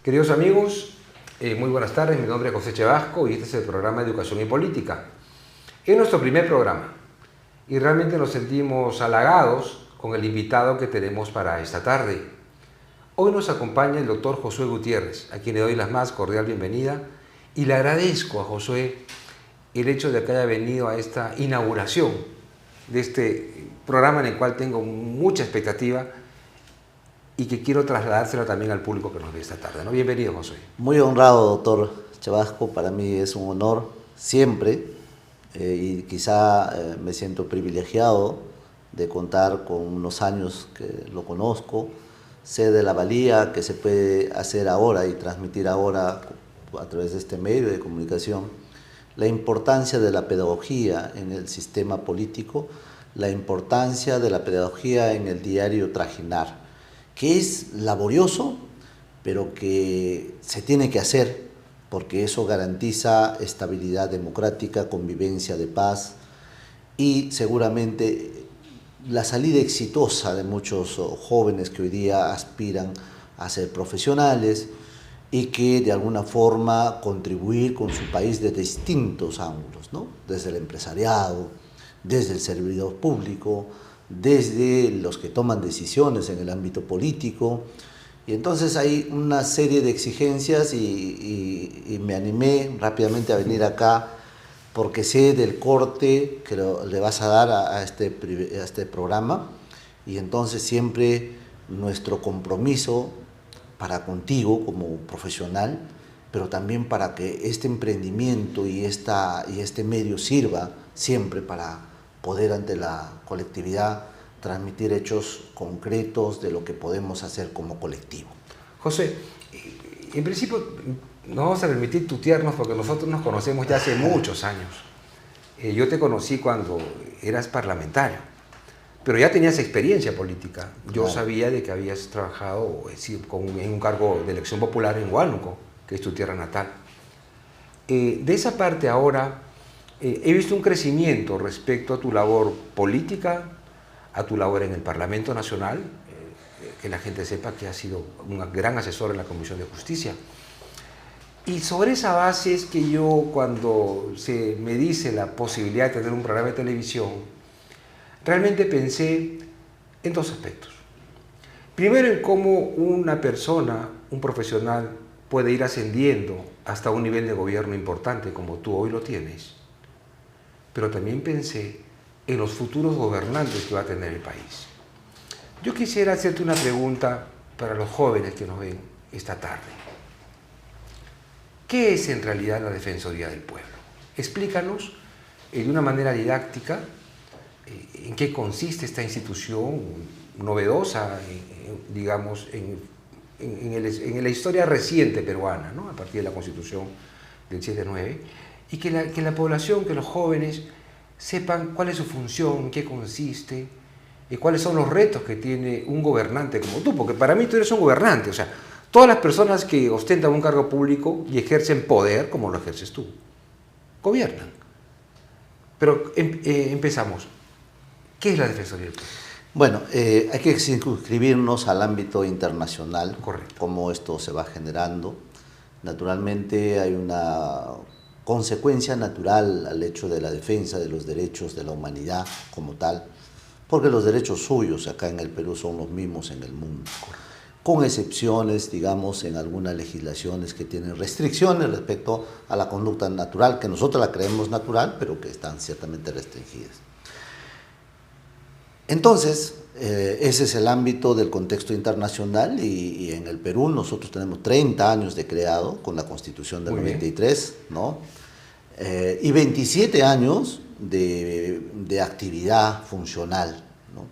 Queridos amigos, muy buenas tardes. Mi nombre es José Chevasco y este es el programa Educación y Política. Es nuestro primer programa y realmente nos sentimos halagados con el invitado que tenemos para esta tarde. Hoy nos acompaña el doctor Josué Gutiérrez, a quien le doy la más cordial bienvenida y le agradezco a Josué el hecho de que haya venido a esta inauguración de este programa en el cual tengo mucha expectativa y que quiero trasladárselo también al público que nos ve esta tarde, ¿no? Bienvenido, Josué. Muy honrado, doctor Chevasco. Para mí es un honor siempre y quizá me siento privilegiado de contar con unos años que lo conozco. Sé de la valía que se puede hacer ahora y transmitir ahora a través de este medio de comunicación, la importancia de la pedagogía en el sistema político, la importancia de la pedagogía en el diario trajinar, que es laborioso, pero que se tiene que hacer porque eso garantiza estabilidad democrática, convivencia de paz y seguramente la salida exitosa de muchos jóvenes que hoy día aspiran a ser profesionales y que de alguna forma contribuir con su país desde distintos ángulos, ¿no? Desde el empresariado, desde el servidor público, desde los que toman decisiones en el ámbito político. Y entonces hay una serie de exigencias y me animé rápidamente a venir acá porque sé del corte que le vas a dar a este programa y entonces siempre nuestro compromiso para contigo como profesional, pero también para que este emprendimiento y este medio sirva siempre para poder ante la colectividad transmitir hechos concretos de lo que podemos hacer como colectivo. José, en principio nos vamos a permitir tutearnos porque nosotros nos conocemos ya hace muchos años. Yo te conocí cuando eras parlamentario, pero ya tenías experiencia política. Yo Claro. sabía de que habías trabajado en un cargo de elección popular en Huánuco, que es tu tierra natal. De esa parte ahora he visto un crecimiento respecto a tu labor política, a tu labor en el Parlamento Nacional, que la gente sepa que has sido un gran asesor en la Comisión de Justicia. Y sobre esa base es que yo, cuando se me dice la posibilidad de tener un programa de televisión, realmente pensé en dos aspectos. Primero, en cómo una persona, un profesional, puede ir ascendiendo hasta un nivel de gobierno importante como tú hoy lo tienes. Pero también pensé en los futuros gobernantes que va a tener el país. Yo quisiera hacerte una pregunta para los jóvenes que nos ven esta tarde. ¿Qué es en realidad la Defensoría del Pueblo? Explícanos de una manera didáctica en qué consiste esta institución novedosa, digamos, en la historia reciente peruana, ¿no? A partir de la Constitución del 7-9, y que la población, que los jóvenes sepan cuál es su función, en qué consiste, y cuáles son los retos que tiene un gobernante como tú, porque para mí tú eres un gobernante, o sea, todas las personas que ostentan un cargo público y ejercen poder, como lo ejerces tú, gobiernan. Pero empezamos. ¿Qué es la Defensoría del Pueblo? Bueno, hay que circunscribirnos al ámbito internacional. Correcto. Cómo esto se va generando. Naturalmente hay una consecuencia natural al hecho de la defensa de los derechos de la humanidad como tal, porque los derechos suyos acá en el Perú son los mismos en el mundo, con excepciones, digamos, en algunas legislaciones que tienen restricciones respecto a la conducta natural, que nosotros la creemos natural, pero que están ciertamente restringidas. Entonces, ese es el ámbito del contexto internacional y en el Perú nosotros tenemos 30 años de creado con la Constitución del 93, ¿no? Y 27 años de actividad funcional, ¿no?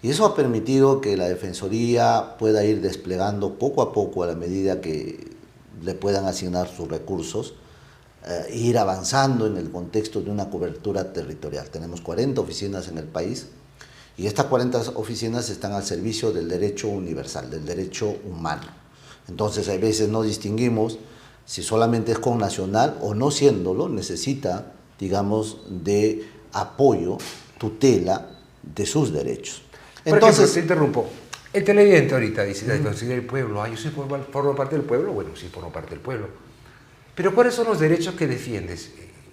Y eso ha permitido que la Defensoría pueda ir desplegando poco a poco, a la medida que le puedan asignar sus recursos, ir avanzando en el contexto de una cobertura territorial. Tenemos 40 oficinas en el país y estas 40 oficinas están al servicio del derecho universal, del derecho humano. Entonces, a veces no distinguimos si solamente es connacional o no siéndolo, necesita, digamos, de apoyo, tutela de sus derechos. Por ejemplo, te interrumpo. El televidente ahorita dice, la Defensoría del Pueblo, yo soy formo parte del pueblo. Bueno, sí, formo parte del pueblo. Pero ¿cuáles son los derechos que defiendes?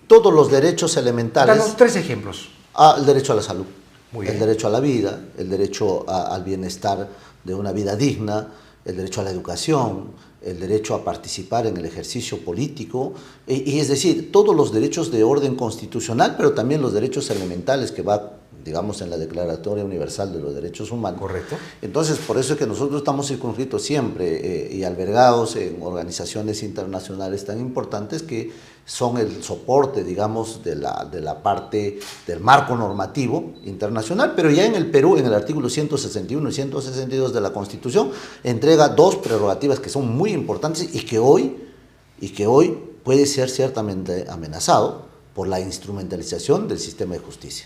Todos los derechos elementales. Danos 3 ejemplos. El derecho a la salud, Muy bien. el derecho a la vida, el derecho al bienestar de una vida digna, el derecho a la educación, el derecho a participar en el ejercicio político, y es decir, todos los derechos de orden constitucional, pero también los derechos elementales que va, digamos, en la Declaratoria Universal de los Derechos Humanos. Correcto. Entonces, por eso es que nosotros estamos circunscritos siempre y albergados en organizaciones internacionales tan importantes que son el soporte, digamos, de la parte del marco normativo internacional, pero ya en el Perú, en el artículo 161 y 162 de la Constitución, entrega 2 prerrogativas que son muy importantes y que hoy puede ser ciertamente amenazado por la instrumentalización del sistema de justicia.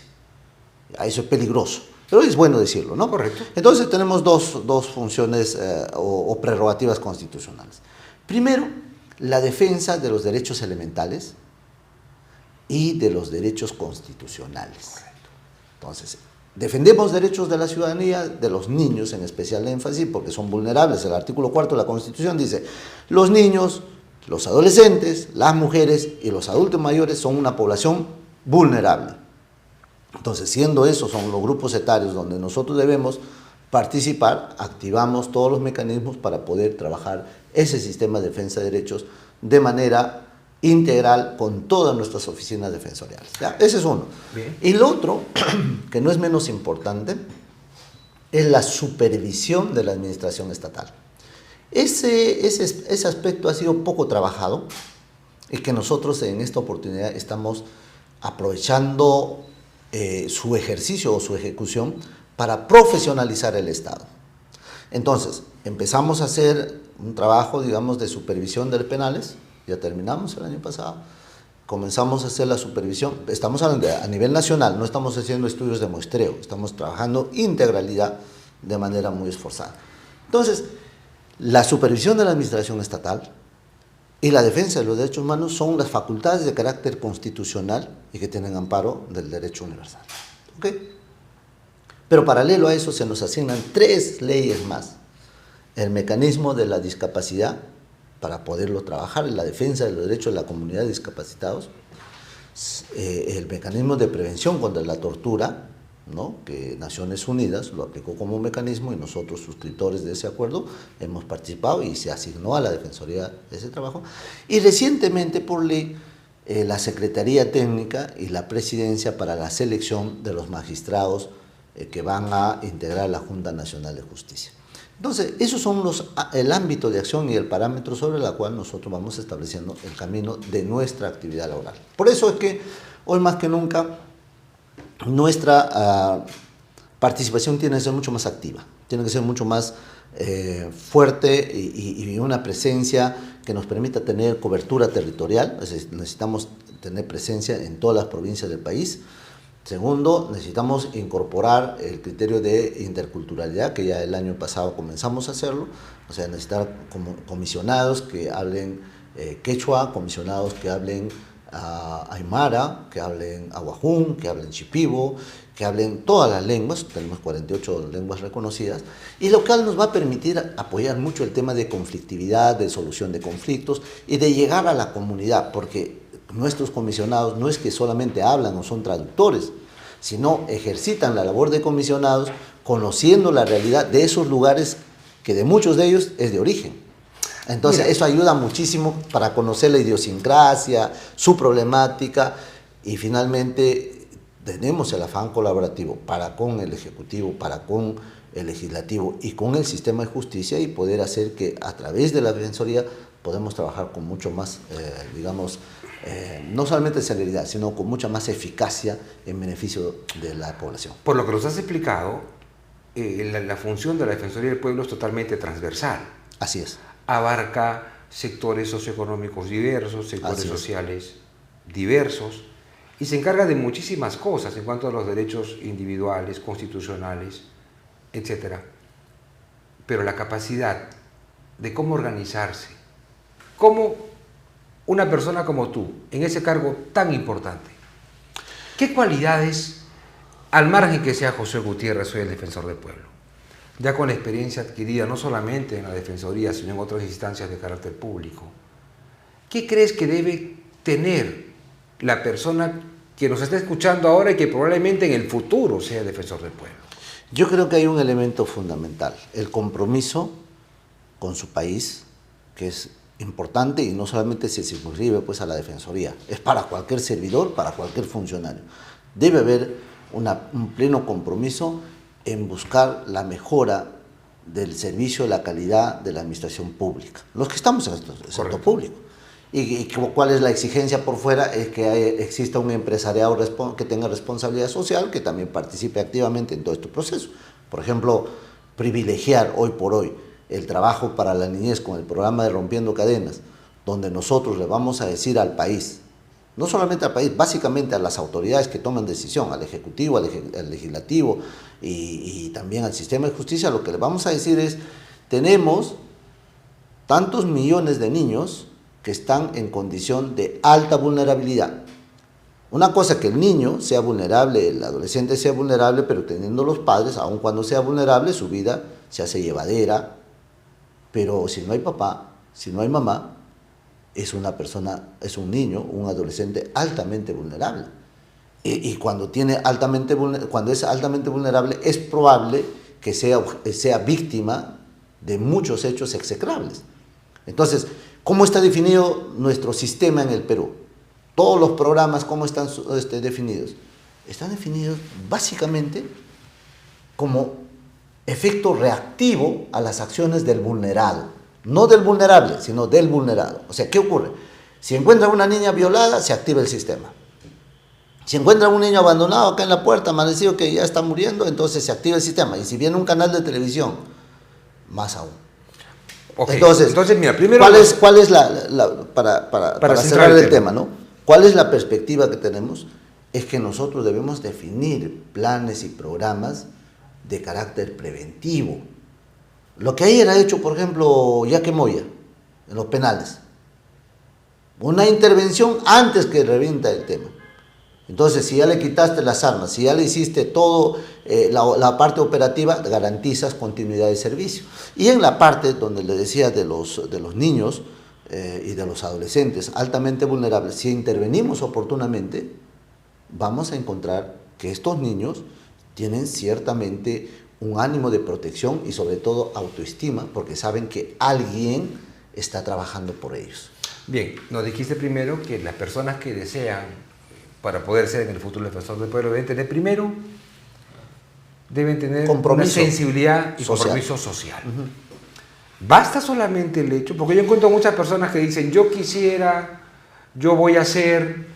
Eso es peligroso, pero es bueno decirlo, ¿no? Correcto. Entonces tenemos dos funciones o prerrogativas constitucionales. Primero, la defensa de los derechos elementales y de los derechos constitucionales. Entonces, defendemos derechos de la ciudadanía, de los niños en especial énfasis, porque son vulnerables. El artículo 4 de la Constitución dice, los niños, los adolescentes, las mujeres y los adultos mayores son una población vulnerable. Entonces, siendo esos son los grupos etarios donde nosotros debemos participar, activamos todos los mecanismos para poder trabajar ese sistema de defensa de derechos de manera integral con todas nuestras oficinas defensoriales. ¿Ya? Ese es uno. Bien. Y lo otro, que no es menos importante, es la supervisión de la administración estatal. Ese aspecto ha sido poco trabajado y que nosotros en esta oportunidad estamos aprovechando su ejercicio o su ejecución para profesionalizar el Estado. Entonces, empezamos a hacer un trabajo, digamos, de supervisión de penales, ya terminamos el año pasado, comenzamos a hacer la supervisión, estamos hablando a nivel nacional, no estamos haciendo estudios de muestreo, estamos trabajando integralidad de manera muy esforzada. Entonces, la supervisión de la administración estatal y la defensa de los derechos humanos son las facultades de carácter constitucional y que tienen amparo del derecho universal. ¿Ok? Pero paralelo a eso se nos asignan 3 leyes más. El mecanismo de la discapacidad, para poderlo trabajar en la defensa de los derechos de la comunidad de discapacitados, el mecanismo de prevención contra la tortura, ¿no? Que Naciones Unidas lo aplicó como mecanismo y nosotros, suscriptores de ese acuerdo, hemos participado y se asignó a la Defensoría ese trabajo. Y recientemente, por ley, la Secretaría Técnica y la Presidencia para la selección de los magistrados que van a integrar la Junta Nacional de Justicia. Entonces, esos son el ámbito de acción y el parámetro sobre el cual nosotros vamos estableciendo el camino de nuestra actividad laboral. Por eso es que hoy más que nunca nuestra participación tiene que ser mucho más activa, tiene que ser mucho más fuerte y una presencia que nos permita tener cobertura territorial. Es decir, necesitamos tener presencia en todas las provincias del país. Segundo, necesitamos incorporar el criterio de interculturalidad, que ya el año pasado comenzamos a hacerlo, o sea, necesitar comisionados que hablen quechua, comisionados que hablen aymara, que hablen aguajún, que hablen shipibo, que hablen todas las lenguas, tenemos 48 lenguas reconocidas, y lo cual nos va a permitir apoyar mucho el tema de conflictividad, de solución de conflictos y de llegar a la comunidad, porque nuestros comisionados no es que solamente hablan o son traductores, sino ejercitan la labor de comisionados conociendo la realidad de esos lugares que de muchos de ellos es de origen. Entonces, eso ayuda muchísimo para conocer la idiosincrasia, su problemática, y finalmente tenemos el afán colaborativo para con el Ejecutivo, para con el Legislativo y con el sistema de justicia, y poder hacer que a través de la Defensoría podemos trabajar con mucho más, no solamente celeridad, sino con mucha más eficacia en beneficio de la población. Por lo que nos has explicado, la función de la Defensoría del Pueblo es totalmente transversal. Así es. Abarca sectores socioeconómicos diversos, sectores sociales diversos, y se encarga de muchísimas cosas en cuanto a los derechos individuales, constitucionales, etc. Pero la capacidad de cómo organizarse, cómo una persona como tú, en ese cargo tan importante, ¿qué cualidades, al margen que sea José Gutiérrez, soy el defensor del pueblo, ya con la experiencia adquirida no solamente en la Defensoría, sino en otras instancias de carácter público, ¿qué crees que debe tener la persona que nos está escuchando ahora y que probablemente en el futuro sea defensor del pueblo? Yo creo que hay un elemento fundamental, el compromiso con su país, que es importante y no solamente se circunscribe pues a la Defensoría, es para cualquier servidor, para cualquier funcionario. Debe haber un pleno compromiso en buscar la mejora del servicio, la calidad de la administración pública, los que estamos en el sector público. Y cuál es la exigencia por fuera, es que exista un empresariado que tenga responsabilidad social, que también participe activamente en todo este proceso. Por ejemplo, privilegiar hoy por hoy el trabajo para la niñez con el programa de Rompiendo Cadenas, donde nosotros le vamos a decir al país, no solamente al país, básicamente a las autoridades que toman decisión, al Ejecutivo, al Legislativo y también al sistema de justicia, lo que le vamos a decir es, tenemos tantos millones de niños que están en condición de alta vulnerabilidad. Una cosa que el niño sea vulnerable, el adolescente sea vulnerable, pero teniendo los padres, aun cuando sea vulnerable, su vida se hace llevadera, pero si no hay papá, si no hay mamá, es una persona, es un niño, un adolescente altamente vulnerable. Y cuando es altamente vulnerable, es probable que sea víctima de muchos hechos execrables. Entonces, ¿cómo está definido nuestro sistema en el Perú? Todos los programas, ¿cómo están definidos? Están definidos básicamente como efecto reactivo a las acciones del vulnerado. No del vulnerable, sino del vulnerado. O sea, ¿qué ocurre? Si encuentra una niña violada, se activa el sistema. Si encuentra un niño abandonado acá en la puerta, amanecido que ya está muriendo, entonces se activa el sistema. Y si viene un canal de televisión, más aún. Okay. Entonces, mira, primero... ¿Cuál es para cerrar el tema, ¿no? ¿Cuál es la perspectiva que tenemos? Es que nosotros debemos definir planes y programas de carácter preventivo. Lo que ayer ha hecho, por ejemplo, Yaque Moya, en los penales. Una intervención antes que revienta el tema. Entonces, si ya le quitaste las armas, si ya le hiciste todo, la parte operativa, garantizas continuidad de servicio. Y en la parte donde le decía de los niños y de los adolescentes altamente vulnerables, si intervenimos oportunamente, vamos a encontrar que estos niños tienen ciertamente un ánimo de protección y sobre todo autoestima, porque saben que alguien está trabajando por ellos. Bien, nos dijiste primero que las personas que desean, para poder ser en el futuro defensor del pueblo, deben tener compromiso, una sensibilidad y social. Compromiso social. Basta solamente el hecho, porque yo encuentro muchas personas que dicen, yo quisiera, yo voy a hacer,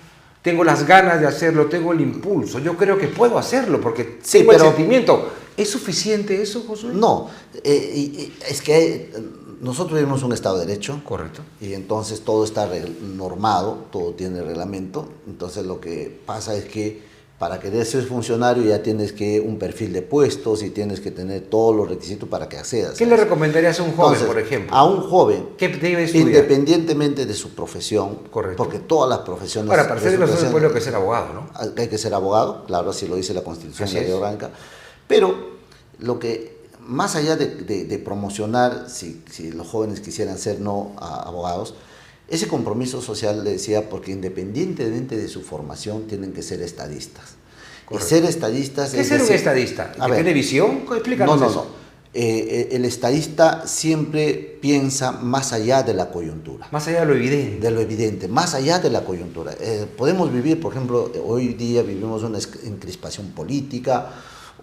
tengo las ganas de hacerlo, tengo el impulso, yo creo que puedo hacerlo porque tengo el sentimiento. ¿Es suficiente eso, Josué? No, es que nosotros vivimos un Estado de Derecho. Correcto. Y entonces todo está normado, todo tiene reglamento. Entonces lo que pasa es que para querer ser funcionario ya tienes que un perfil de puestos y tienes que tener todos los requisitos para que accedas. ¿Qué le recomendarías a un joven, por ejemplo? A un joven, ¿qué debe estudiar? Independientemente de su profesión. Correcto. Porque todas las profesiones... Para ser defensor del pueblo hay que ser abogado, ¿no? Hay que ser abogado, claro, así lo dice la Constitución, la Ley Orgánica. Pero lo que, más allá de promocionar, si los jóvenes quisieran ser abogados, ese compromiso social, le decía, porque independientemente de su formación, tienen que ser estadistas. Correcto. Y ser estadistas... ¿Qué es ser un estadista? ¿Que tiene visión? Explícanos eso. El estadista siempre piensa más allá de la coyuntura. Más allá de lo evidente. De lo evidente, más allá de la coyuntura. Podemos vivir, por ejemplo, hoy día vivimos una encrispación política,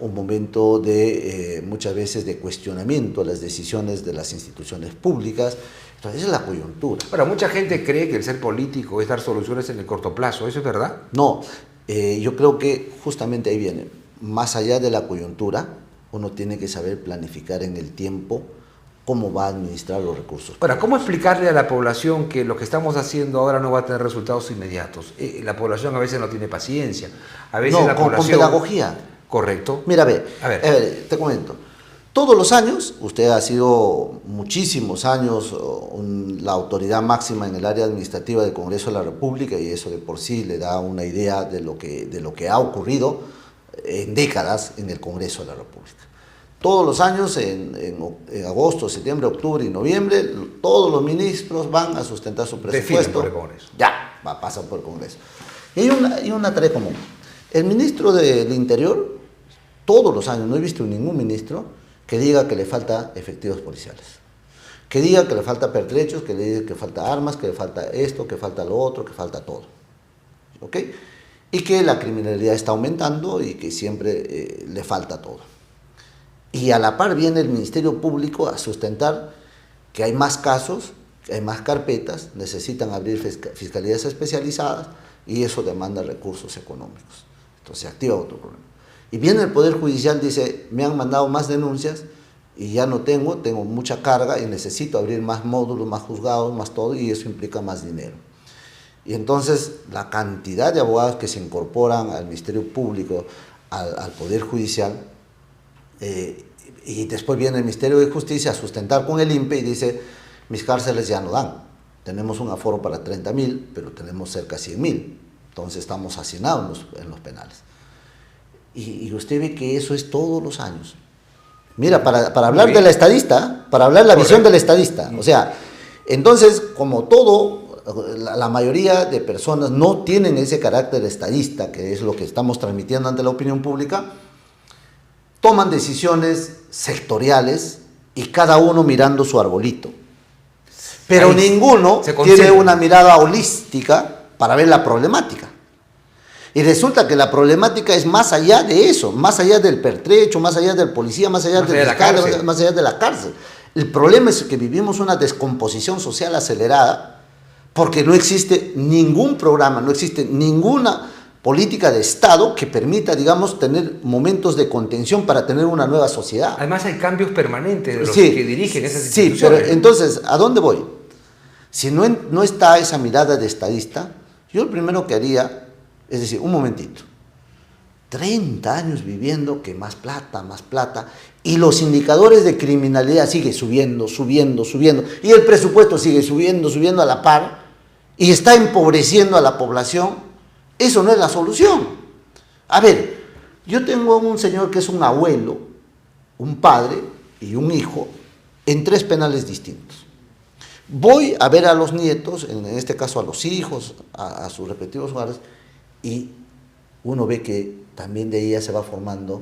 un momento de muchas veces de cuestionamiento a las decisiones de las instituciones públicas. Entonces, esa es la coyuntura. Pero mucha gente cree que el ser político es dar soluciones en el corto plazo. ¿Eso es verdad? No, yo creo que justamente ahí viene. Más allá de la coyuntura, uno tiene que saber planificar en el tiempo cómo va a administrar los recursos. Ahora, ¿cómo explicarle a la población que lo que estamos haciendo ahora no va a tener resultados inmediatos? La población a veces no tiene paciencia. A veces no, la población... con pedagogía. Correcto. Mira, a ver, te comento. Todos los años, usted ha sido muchísimos años la autoridad máxima en el área administrativa del Congreso de la República, y eso de por sí le da una idea de lo que ha ocurrido en décadas en el Congreso de la República. Todos los años, en agosto, septiembre, octubre y noviembre, todos los ministros van a sustentar su presupuesto. Definen por el Congreso. Ya, pasan por el Congreso. Y hay una tarea común. El ministro del Interior, todos los años, no he visto ningún ministro que diga que le falta efectivos policiales, que diga que le falta pertrechos, que le diga que falta armas, que le falta esto, que falta lo otro, que falta todo. ¿Ok? Y que la criminalidad está aumentando y que siempre le falta todo. Y a la par viene el Ministerio Público a sustentar que hay más casos, que hay más carpetas, necesitan abrir fiscalías especializadas y eso demanda recursos económicos. Entonces se activa otro problema. Y viene el Poder Judicial, dice, me han mandado más denuncias y ya no tengo mucha carga y necesito abrir más módulos, más juzgados, más todo, y eso implica más dinero. Y entonces la cantidad de abogados que se incorporan al Ministerio Público, al Poder Judicial, y después viene el Ministerio de Justicia a sustentar con el INPE y dice, mis cárceles ya no dan, tenemos un aforo para 30.000, pero tenemos cerca de 100.000, entonces estamos hacinados en los penales. Y usted ve que eso es todos los años. Mira, para hablar de la estadista, para hablar de la visión del estadista, o sea, entonces, como todo, la mayoría de personas no tienen ese carácter estadista, que es lo que estamos transmitiendo ante la opinión pública, toman decisiones sectoriales y cada uno mirando su arbolito. Pero ahí ninguno tiene una mirada holística para ver la problemática. Y resulta que la problemática es más allá de eso, más allá del pertrecho, más allá del policía, más allá del fiscal, más allá de la cárcel. El problema es que vivimos una descomposición social acelerada porque no existe ningún programa, no existe ninguna política de Estado que permita, digamos, tener momentos de contención para tener una nueva sociedad. Además hay cambios permanentes de los que dirigen esas instituciones. Sí, pero entonces, ¿a dónde voy? Si no está esa mirada de estadista, yo lo primero que haría es decir, un momentito, 30 años viviendo que más plata, y los indicadores de criminalidad siguen subiendo, y el presupuesto sigue subiendo a la par, y está empobreciendo a la población. Eso no es la solución. A ver, yo tengo un señor que es un abuelo, un padre y un hijo en 3 penales distintos. Voy a ver a los nietos, en este caso a los hijos, a sus respectivos hogares, y uno ve que también de ella se va formando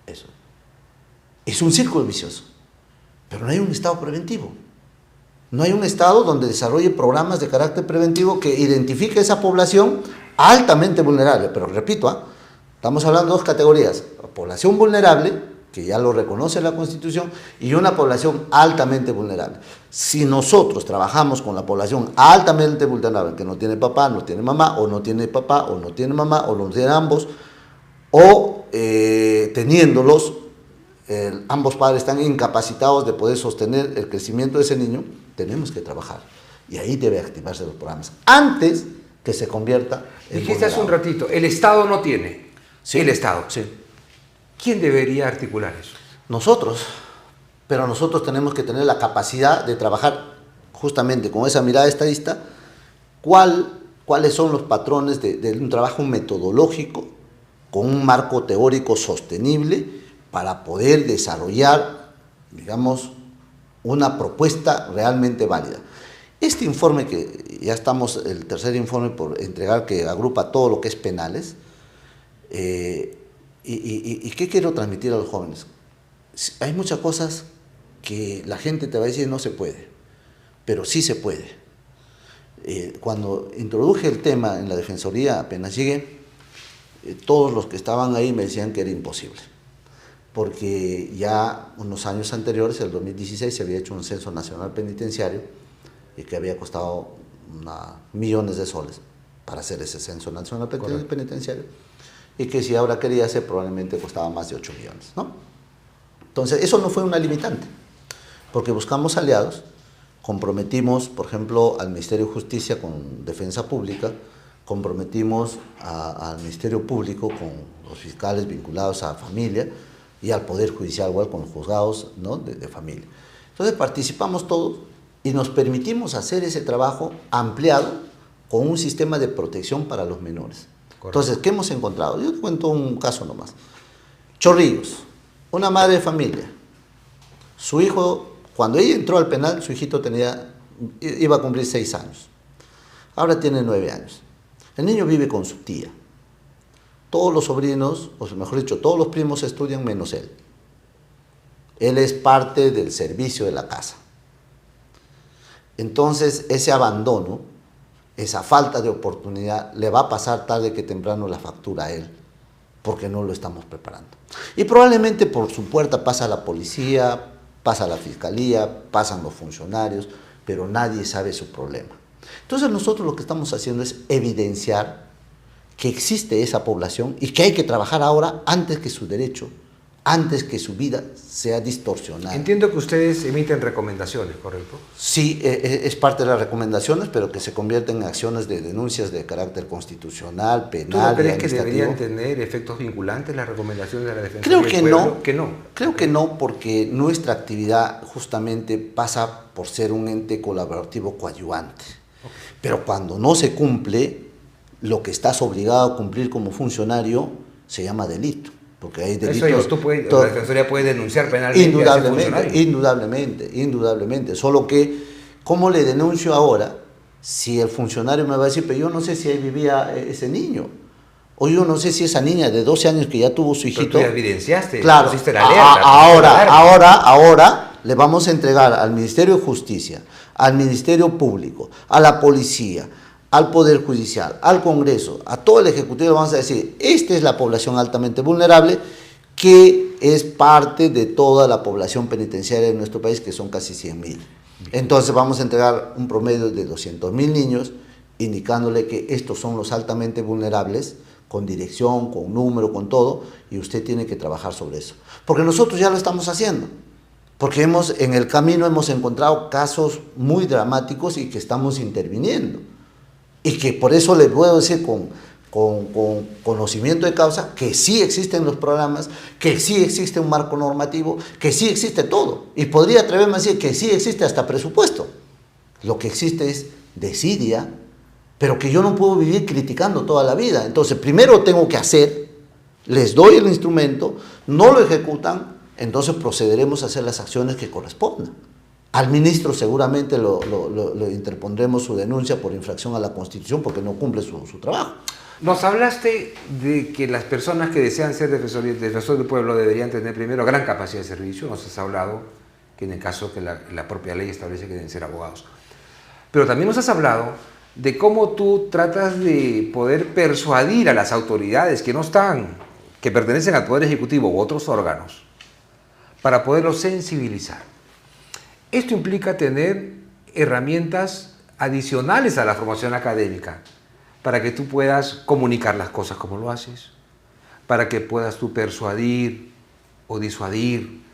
eso. Es un círculo vicioso, pero no hay un Estado preventivo. No hay un Estado donde desarrolle programas de carácter preventivo que identifique a esa población altamente vulnerable. Pero repito, estamos hablando de 2 categorías: la población vulnerable, que ya lo reconoce la Constitución, y una población altamente vulnerable. Si nosotros trabajamos con la población altamente vulnerable, que no tiene papá, no tiene mamá, o no tiene papá, o no tiene mamá, o no tiene ambos, o teniéndolos, ambos padres están incapacitados de poder sostener el crecimiento de ese niño, tenemos que trabajar. Y ahí debe activarse los programas, antes que se convierta en Dijiste hace un ratito, el Estado no tiene. Sí, el Estado. Sí. ¿Quién debería articular eso? Nosotros, pero nosotros tenemos que tener la capacidad de trabajar justamente con esa mirada estadista, cuáles son los patrones de un trabajo metodológico, con un marco teórico sostenible, para poder desarrollar, digamos, una propuesta realmente válida. Este informe, que ya estamos, el tercer informe por entregar, que agrupa todo lo que es penales, ¿y qué quiero transmitir a los jóvenes? Hay muchas cosas que la gente te va a decir no se puede, pero sí se puede. Cuando introduje el tema en la Defensoría, apenas llegué, todos los que estaban ahí me decían que era imposible, porque ya unos años anteriores, el 2016, se había hecho un censo nacional penitenciario y que había costado millones de soles para hacer ese censo nacional penitenciario, y que si ahora quería hacer probablemente costaba más de 8 millones, ¿no? Entonces, eso no fue una limitante, porque buscamos aliados, comprometimos, por ejemplo, al Ministerio de Justicia con Defensa Pública, comprometimos al Ministerio Público con los fiscales vinculados a familia y al Poder Judicial igual con los juzgados, ¿no?, de familia. Entonces participamos todos y nos permitimos hacer ese trabajo ampliado con un sistema de protección para los menores. Correcto. Entonces, ¿qué hemos encontrado? Yo te cuento un caso nomás. Chorrillos. una madre de familia, su hijo, cuando ella entró al penal, su hijito iba a cumplir 6 años. Ahora tiene 9 años. El niño vive con su tía. Todos los sobrinos, o mejor dicho, todos los primos estudian menos él. Él es parte del servicio de la casa. Entonces, ese abandono, esa falta de oportunidad, le va a pasar tarde que temprano la factura a él, porque no lo estamos preparando. Y probablemente por su puerta pasa la policía, pasa la fiscalía, pasan los funcionarios, pero nadie sabe su problema. Entonces nosotros lo que estamos haciendo es evidenciar que existe esa población y que hay que trabajar ahora antes que su derecho, antes que su vida sea distorsionada. Entiendo que ustedes emiten recomendaciones, ¿correcto? Sí, es parte de las recomendaciones, pero que se convierten en acciones de denuncias de carácter constitucional, penal. ¿Tú no crees que deberían tener efectos vinculantes las recomendaciones de la Defensoría del Pueblo? Creo que no. Creo que no, porque nuestra actividad justamente pasa por ser un ente colaborativo coadyuvante. Pero cuando no se cumple lo que estás obligado a cumplir como funcionario, se llama delito. Porque hay delitos. Eso la Defensoría puede denunciar penalmente. Indudablemente. Solo que, ¿cómo le denuncio ahora si el funcionario me va a decir, pero yo no sé si ahí vivía ese niño? O yo no sé si esa niña de 12 años que ya tuvo su hijito. Pero tú ya evidenciaste, claro, pusiste la alerta. Ahora le vamos a entregar al Ministerio de Justicia, al Ministerio Público, a la Policía, al Poder Judicial, al Congreso, a todo el Ejecutivo, vamos a decir, esta es la población altamente vulnerable, que es parte de toda la población penitenciaria de nuestro país, que son casi 100.000. Entonces vamos a entregar un promedio de 200.000 niños, indicándole que estos son los altamente vulnerables, con dirección, con número, con todo, y usted tiene que trabajar sobre eso. Porque nosotros ya lo estamos haciendo. Porque en el camino hemos encontrado casos muy dramáticos y que estamos interviniendo. Y que por eso le puedo decir con conocimiento de causa que sí existen los programas, que sí existe un marco normativo, que sí existe todo. Y podría atreverme a decir que sí existe hasta presupuesto. Lo que existe es desidia, pero que yo no puedo vivir criticando toda la vida. Entonces, primero tengo que hacer, les doy el instrumento, no lo ejecutan, entonces procederemos a hacer las acciones que correspondan. Al ministro seguramente lo interpondremos su denuncia por infracción a la Constitución porque no cumple su trabajo. Nos hablaste de que las personas que desean ser defensores del pueblo deberían tener primero gran capacidad de servicio. Nos has hablado que en el caso que la propia ley establece que deben ser abogados. Pero también nos has hablado de cómo tú tratas de poder persuadir a las autoridades que pertenecen al Poder Ejecutivo u otros órganos para poderlos sensibilizar. Esto implica tener herramientas adicionales a la formación académica para que tú puedas comunicar las cosas como lo haces, para que puedas tú persuadir o disuadir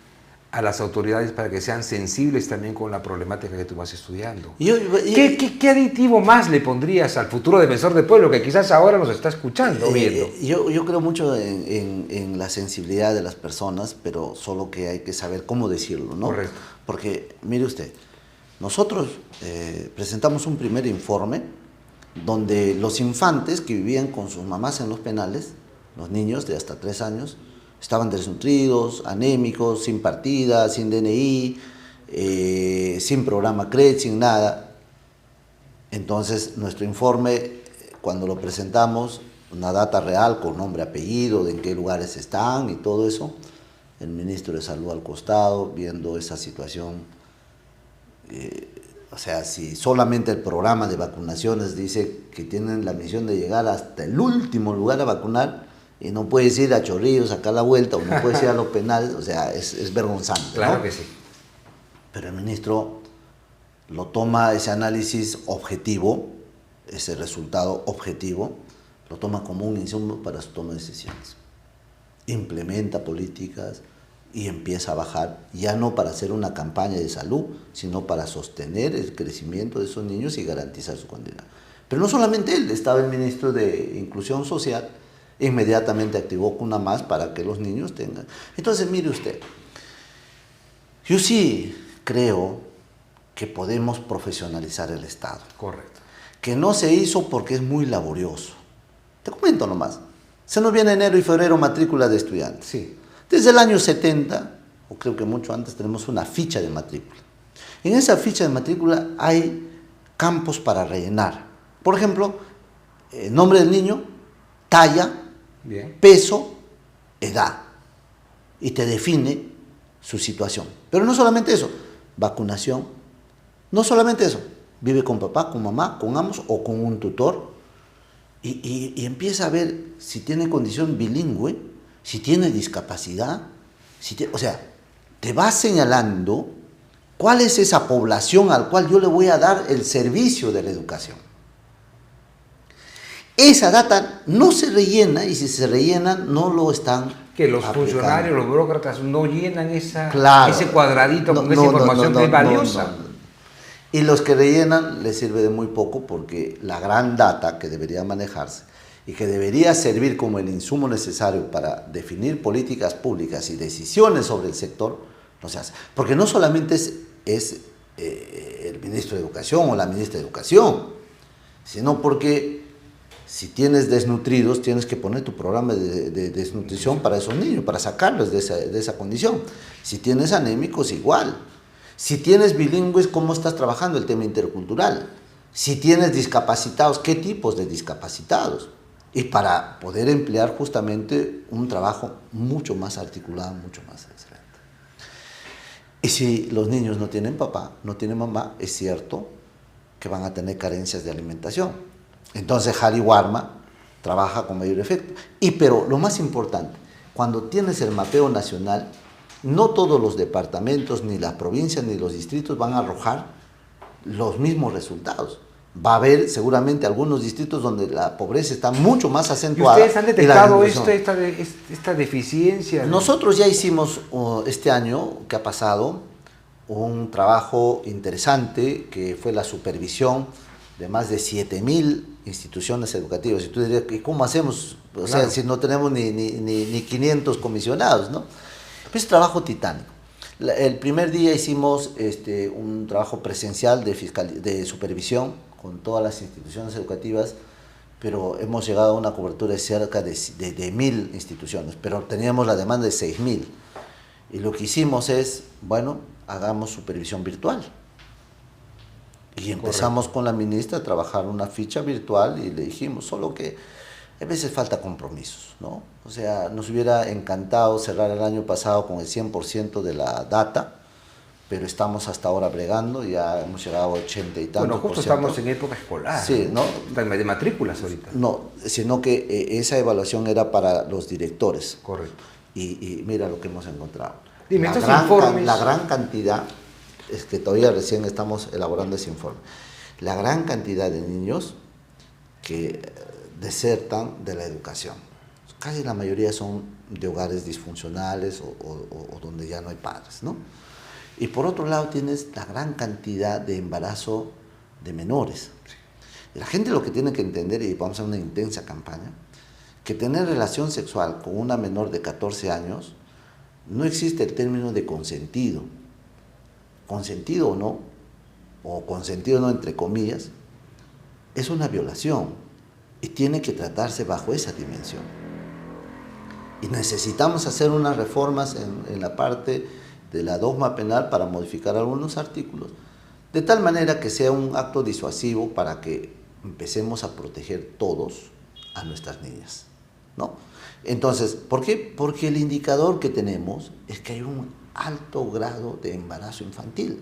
a las autoridades para que sean sensibles también con la problemática que tú vas estudiando. ¿Qué aditivo más le pondrías al futuro defensor del pueblo que quizás ahora nos está escuchando o viendo? Yo creo mucho en la sensibilidad de las personas, pero solo que hay que saber cómo decirlo, ¿no? Correcto. Porque, mire usted, nosotros presentamos un primer informe donde los infantes que vivían con sus mamás en los penales, los niños de hasta 3 años, estaban desnutridos, anémicos, sin partida, sin DNI, sin programa CRED, sin nada. Entonces, nuestro informe, cuando lo presentamos, una data real con nombre, apellido, de en qué lugares están y todo eso, el ministro de Salud al costado, viendo esa situación. O sea, si solamente el programa de vacunaciones dice que tienen la misión de llegar hasta el último lugar a vacunar, y no puedes ir a Chorrillos, sacar la vuelta, o no puedes ir a los penales, o sea, es vergonzante. Claro, ¿no? Que sí. Pero el ministro lo toma ese análisis objetivo, ese resultado objetivo, lo toma como un insumo para su toma de decisiones. Implementa políticas y empieza a bajar, ya no para hacer una campaña de salud, sino para sostener el crecimiento de esos niños y garantizar su continuidad. Pero no solamente él, estaba el ministro de Inclusión Social, inmediatamente activó Cuna Más para que los niños tengan. Entonces, mire usted, yo sí creo que podemos profesionalizar el Estado. Correcto. Que no se hizo porque es muy laborioso. Te comento nomás. Se nos viene enero y febrero matrícula de estudiantes. Sí. Desde el año 70, o creo que mucho antes, tenemos una ficha de matrícula. En esa ficha de matrícula hay campos para rellenar. Por ejemplo, nombre del niño, talla, Bien. peso, edad. Y te define su situación. Pero no solamente eso, vacunación, no solamente eso, vive con papá, con mamá, con ambos o con un tutor. Y empieza a ver si tiene condición bilingüe, si tiene discapacidad, o sea, te va señalando cuál es esa población al cual yo le voy a dar el servicio de la educación. Esa data no se rellena, y si se rellena no lo están Que los aplicando. funcionarios, los burócratas no llenan Claro. ese cuadradito con esa información que es valiosa. Y los que rellenan les sirve de muy poco, porque la gran data que debería manejarse y que debería servir como el insumo necesario para definir políticas públicas y decisiones sobre el sector, no se hace. Porque no solamente es el ministro de Educación o la ministra de Educación, sino porque si tienes desnutridos, tienes que poner tu programa de desnutrición para esos niños, para sacarlos de esa condición. Si tienes anémicos, igual. Si tienes bilingües, ¿cómo estás trabajando el tema intercultural? Si tienes discapacitados, ¿qué tipos de discapacitados? Y para poder emplear justamente un trabajo mucho más articulado, mucho más excelente. Y si los niños no tienen papá, no tienen mamá, es cierto que van a tener carencias de alimentación. Entonces Harry Warma trabaja con mayor efecto. Pero lo más importante, cuando tienes el mapeo nacional, no todos los departamentos, ni las provincias, ni los distritos van a arrojar los mismos resultados. Va a haber seguramente algunos distritos donde la pobreza está mucho más acentuada. ¿Y ustedes han detectado esta deficiencia? Nosotros ya hicimos este año que ha pasado un trabajo interesante que fue la supervisión de más de 7.000 instituciones educativas. Y tú dirías, ¿y cómo hacemos? O sea, si no tenemos ni 500 comisionados, ¿no? Es trabajo titánico. El primer día hicimos un trabajo presencial de supervisión con todas las instituciones educativas, pero hemos llegado a una cobertura de cerca de 1.000 instituciones, pero teníamos la demanda de 6.000. Y lo que hicimos es, bueno, hagamos supervisión virtual. Y empezamos con la ministra a trabajar una ficha virtual y le dijimos, solo que a veces falta compromisos, ¿no? O sea, nos hubiera encantado cerrar el año pasado con el 100% de la data, pero estamos hasta ahora bregando, ya hemos llegado a 80 y tantos. Bueno, justo estamos en época escolar. Sí, ¿no? De matrículas ahorita. No, sino que esa evaluación era para los directores. Correcto. Y mira lo que hemos encontrado. Dime, estos informes... La gran cantidad, es que todavía recién estamos elaborando ese informe, la gran cantidad de niños que desertan de la educación. Casi la mayoría son de hogares disfuncionales o donde ya no hay padres, ¿no? Y por otro lado tienes la gran cantidad de embarazo de menores. Sí. La gente lo que tiene que entender, y vamos a hacer una intensa campaña, que tener relación sexual con una menor de 14 años, no existe el término de consentido. Consentido o no entre comillas, es una violación. Y tiene que tratarse bajo esa dimensión. Y necesitamos hacer unas reformas en la parte de la dogma penal para modificar algunos artículos, de tal manera que sea un acto disuasivo para que empecemos a proteger todos a nuestras niñas, ¿no? Entonces, ¿por qué? Porque el indicador que tenemos es que hay un alto grado de embarazo infantil.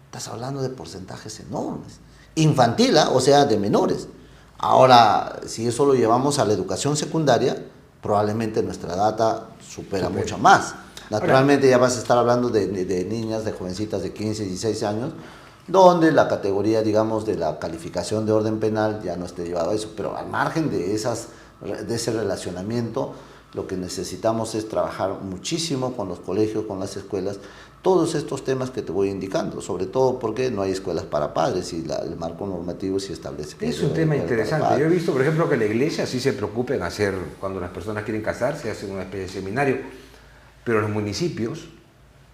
Estás hablando de porcentajes enormes. Infantil, o sea, de menores. Ahora, si eso lo llevamos a la educación secundaria, probablemente nuestra data supera mucho más. Naturalmente ya vas a estar hablando de niñas, de jovencitas de 15, 16 años, donde la categoría, digamos, de la calificación de orden penal ya no esté llevado a eso. Pero al margen de ese relacionamiento, lo que necesitamos es trabajar muchísimo con los colegios, con las escuelas, todos estos temas que te voy indicando, sobre todo porque no hay escuelas para padres y el marco normativo sí establece que es un tema interesante. Yo he visto, por ejemplo, que la iglesia sí se preocupa en hacer, cuando las personas quieren casarse, hacen una especie de seminario, pero los municipios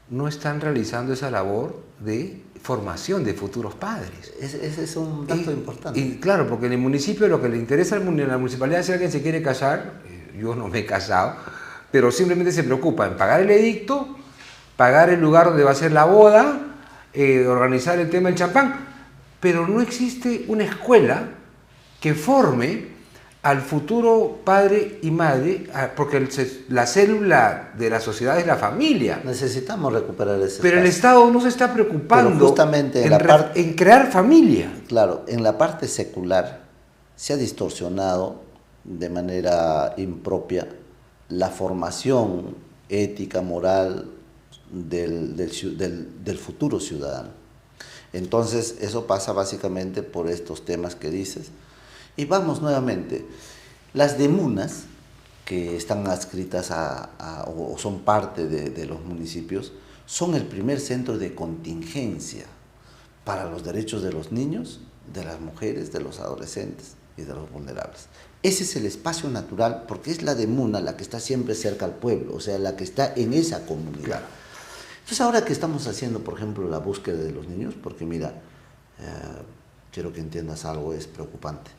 no están realizando esa labor de formación de futuros padres. Ese es un dato importante. Y claro, porque en el municipio lo que le interesa a la municipalidad, si alguien se quiere casar, yo no me he casado, pero simplemente se preocupa en pagar el edicto, pagar el lugar donde va a ser la boda, organizar el tema del champán, pero no existe una escuela que forme al futuro padre y madre, porque la célula de la sociedad es la familia. Necesitamos recuperar ese Pero el espacio. Estado no se está preocupando Pero justamente en crear familia. Claro, en la parte secular se ha distorsionado de manera impropia la formación ética, moral del futuro ciudadano. Entonces, eso pasa básicamente por estos temas que dices. Y vamos nuevamente, las demunas que están adscritas o son parte de los municipios, son el primer centro de contingencia para los derechos de los niños, de las mujeres, de los adolescentes y de los vulnerables. Ese es el espacio natural, porque es la demuna la que está siempre cerca al pueblo, o sea, la que está en esa comunidad. Entonces, ahora que estamos haciendo, por ejemplo, la búsqueda de los niños, porque mira, quiero que entiendas algo, es preocupante.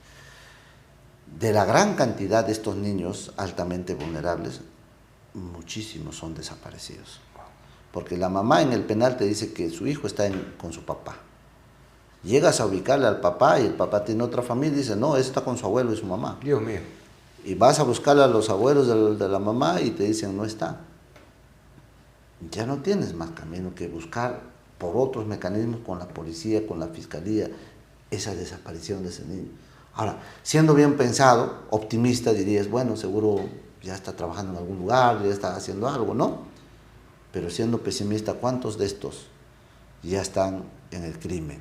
De la gran cantidad de estos niños altamente vulnerables, muchísimos son desaparecidos. Porque la mamá en el penal te dice que su hijo está con su papá. Llegas a ubicarle al papá y el papá tiene otra familia y dice, no, ese está con su abuelo y su mamá. Dios mío. Y vas a buscarle a los abuelos de la mamá y te dicen, no está. Ya no tienes más camino que buscar por otros mecanismos con la policía, con la fiscalía, esa desaparición de ese niño. Ahora, siendo bien pensado, optimista, dirías, bueno, seguro ya está trabajando en algún lugar, ya está haciendo algo, ¿no? Pero siendo pesimista, ¿cuántos de estos ya están en el crimen?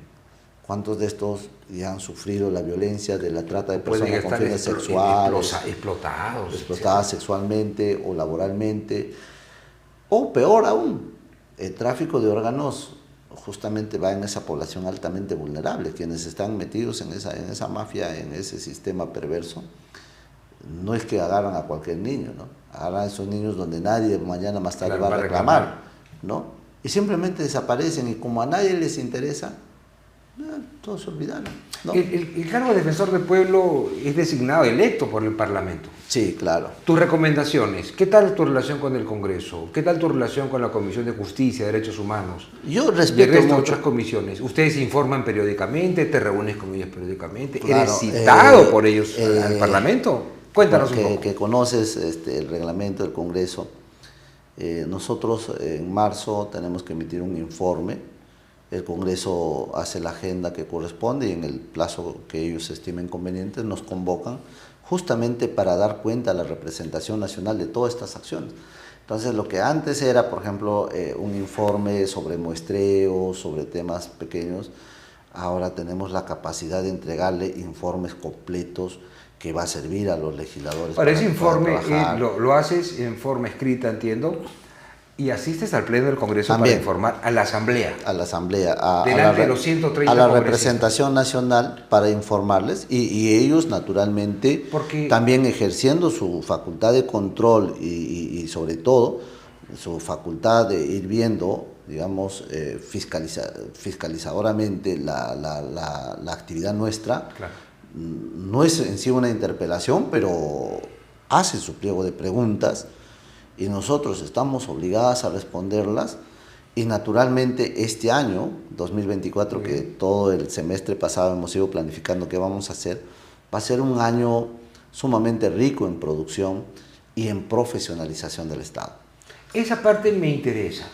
¿Cuántos de estos ya han sufrido la violencia de la trata de personas con fines sexuales? Explotadas sexualmente o laboralmente. O peor aún, el tráfico de órganos justamente va en esa población altamente vulnerable, quienes están metidos en esa mafia, en ese sistema perverso. No es que agarran a cualquier niño, ¿no? Agarran a esos niños donde nadie mañana más tarde va a reclamar, ¿no? Y simplemente desaparecen y como a nadie les interesa, todos se olvidaron, ¿no? El cargo de defensor del pueblo es designado, electo por el Parlamento. Sí, claro. Tus recomendaciones, ¿qué tal tu relación con el Congreso? ¿Qué tal tu relación con la Comisión de Justicia, Derechos Humanos? Yo respeto mucho. Otras comisiones. Ustedes se informan periódicamente, te reúnes con ellos periódicamente. Claro, ¿Eres citado por ellos al Parlamento? Cuéntanos un poco. Que conoces el reglamento del Congreso. Nosotros en marzo tenemos que emitir un informe. El Congreso hace la agenda que corresponde y en el plazo que ellos estimen conveniente nos convocan justamente para dar cuenta a la representación nacional de todas estas acciones. Entonces, lo que antes era, por ejemplo, un informe sobre muestreos, sobre temas pequeños, ahora tenemos la capacidad de entregarle informes completos que va a servir a los legisladores. Para ese informe lo haces en forma escrita, entiendo, y asistes al Pleno del Congreso también, para informar a la Asamblea. A la Asamblea. Delante de los 130 a la representación nacional para informarles y ellos naturalmente también ejerciendo su facultad de control y sobre todo su facultad de ir viendo, digamos, fiscalizadoramente la actividad nuestra. Claro. No es en sí una interpelación, pero hace su pliego de preguntas y nosotros estamos obligadas a responderlas y naturalmente este año, 2024, que todo el semestre pasado hemos ido planificando qué vamos a hacer, va a ser un año sumamente rico en producción y en profesionalización del Estado. Esa parte me interesa.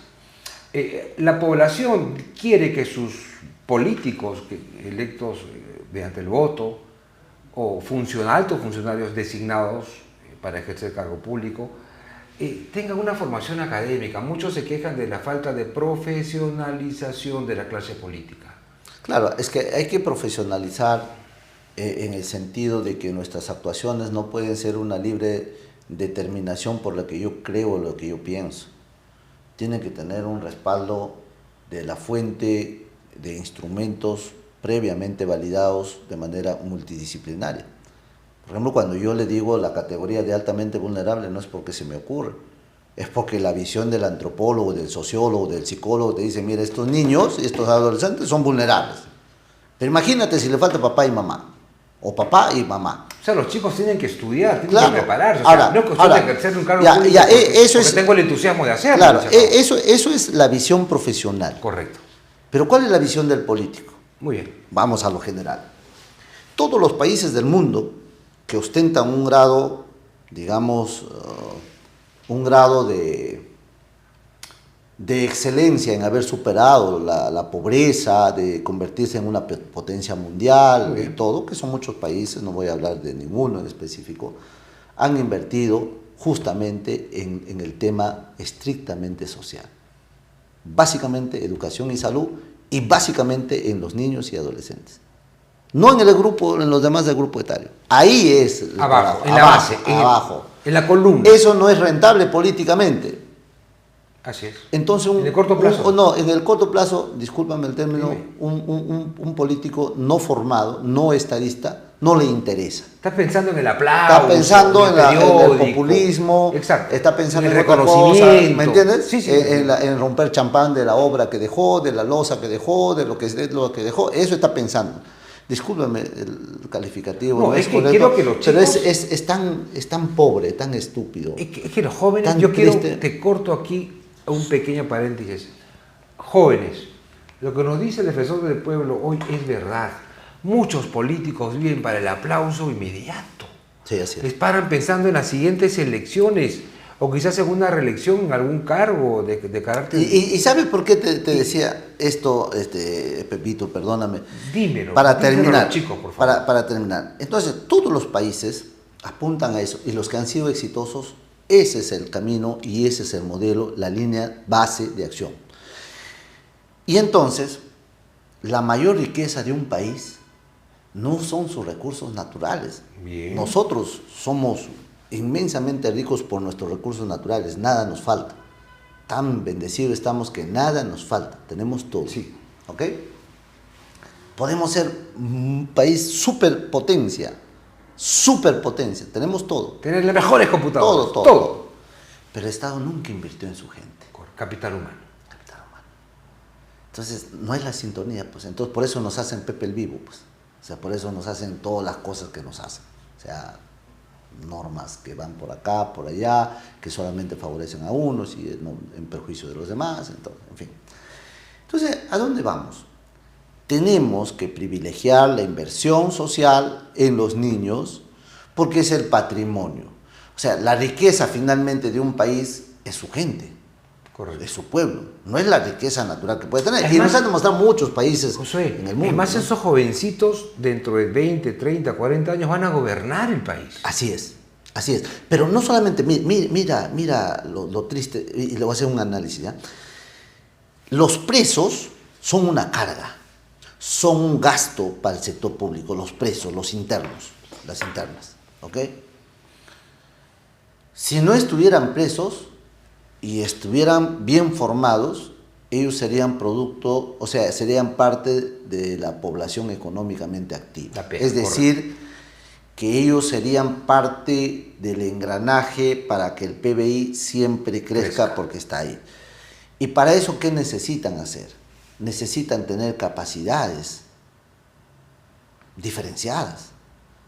La población quiere que sus políticos electos mediante el voto o altos funcionarios designados para ejercer cargo público tengan una formación académica. Muchos se quejan de la falta de profesionalización de la clase política. Claro, es que hay que profesionalizar en el sentido de que nuestras actuaciones no pueden ser una libre determinación por lo que yo creo o lo que yo pienso. Tienen que tener un respaldo de la fuente de instrumentos previamente validados de manera multidisciplinaria. Por ejemplo, cuando yo le digo la categoría de altamente vulnerable, no es porque se me ocurre, es porque la visión del antropólogo, del sociólogo, del psicólogo te dice, mira, estos niños, estos adolescentes son vulnerables. Pero imagínate si le falta papá y mamá. o papá y mamá. O sea, los chicos tienen que estudiar, tienen Claro. que prepararse. O Ahora, sea, no es cuestión de ejercer un cargo público eso porque es, tengo el entusiasmo de hacerlo. claro, se acabó. eso es la visión profesional. Correcto. Pero ¿cuál es la visión del político? Muy bien. Vamos a lo general. Todos los países del mundo que ostentan un grado, digamos, un grado de excelencia en haber superado la pobreza, de convertirse en una potencia mundial y todo, que son muchos países, no voy a hablar de ninguno en específico, han invertido justamente en el tema estrictamente social. Básicamente educación y salud y básicamente en los niños y adolescentes. No en el grupo, en los demás del grupo etario. Ahí es Abajo, en la abajo, base, abajo. En la columna. Eso no es rentable políticamente. Así es. Entonces, en el corto plazo. no, en el corto plazo, discúlpame el término, Dime. un político no formado, no estadista, no le interesa. Estás pensando en el aplauso. Está pensando en el periódico. populismo, Exacto. está pensando en el otra cosa, reconocimiento. ¿me entiendes? Sí, sí. En romper champán de la obra que dejó, de la loza que dejó, de lo que dejó, eso está pensando. Discúlpame el calificativo. No, es que correcto, quiero que los pero chicos... es tan pobre, tan estúpido. Es que los jóvenes, Tan yo quiero, triste. te corto aquí un pequeño paréntesis. Jóvenes, lo que nos dice el defensor del pueblo hoy es verdad. Muchos políticos viven para el aplauso inmediato. Sí, así Les es. paran pensando en las siguientes elecciones o quizás en una reelección en algún cargo de carácter... ¿Y sabes por qué te decía esto, Pepito, perdóname? Dímelo. Para dímelo a terminar, los chicos, por favor. para terminar. Entonces, todos los países apuntan a eso y los que han sido exitosos, ese es el camino y ese es el modelo, la línea base de acción. Y entonces, la mayor riqueza de un país no son sus recursos naturales. Bien. Nosotros somos inmensamente ricos por nuestros recursos naturales, nada nos falta. Tan bendecidos estamos que nada nos falta, tenemos todo. Sí. ¿Ok? Podemos ser un país superpotencia, tenemos todo. Tener las mejores computadoras. Todo. Pero el Estado nunca invirtió en su gente. Capital humano. Capital humano. Entonces, no es la sintonía, pues. Entonces, por eso nos hacen Pepe el Vivo, pues. O sea, por eso nos hacen todas las cosas que nos hacen. O sea, normas que van por acá, por allá, que solamente favorecen a unos y no, en perjuicio de los demás, entonces, en fin. Entonces, ¿a dónde vamos? Tenemos que privilegiar la inversión social en los niños porque es el patrimonio. O sea, la riqueza finalmente de un país es su gente, Correcto. es su pueblo, no es la riqueza natural que puede tener. Además, y nos han demostrado muchos países Josué, en el mundo. además ¿no? esos jovencitos dentro de 20, 30, 40 años van a gobernar el país. Así es. Pero no solamente, mira lo triste, y le voy a hacer un análisis, ¿ya? Los presos son una carga, son un gasto para el sector público, los presos, los internos, las internas, ¿ok? Si no estuvieran presos y estuvieran bien formados, ellos serían producto, o sea, serían parte de la población económicamente activa. Es decir, que ellos serían parte del engranaje para que el PBI siempre crezca porque está ahí. Y para eso, ¿qué necesitan hacer? Necesitan tener capacidades diferenciadas.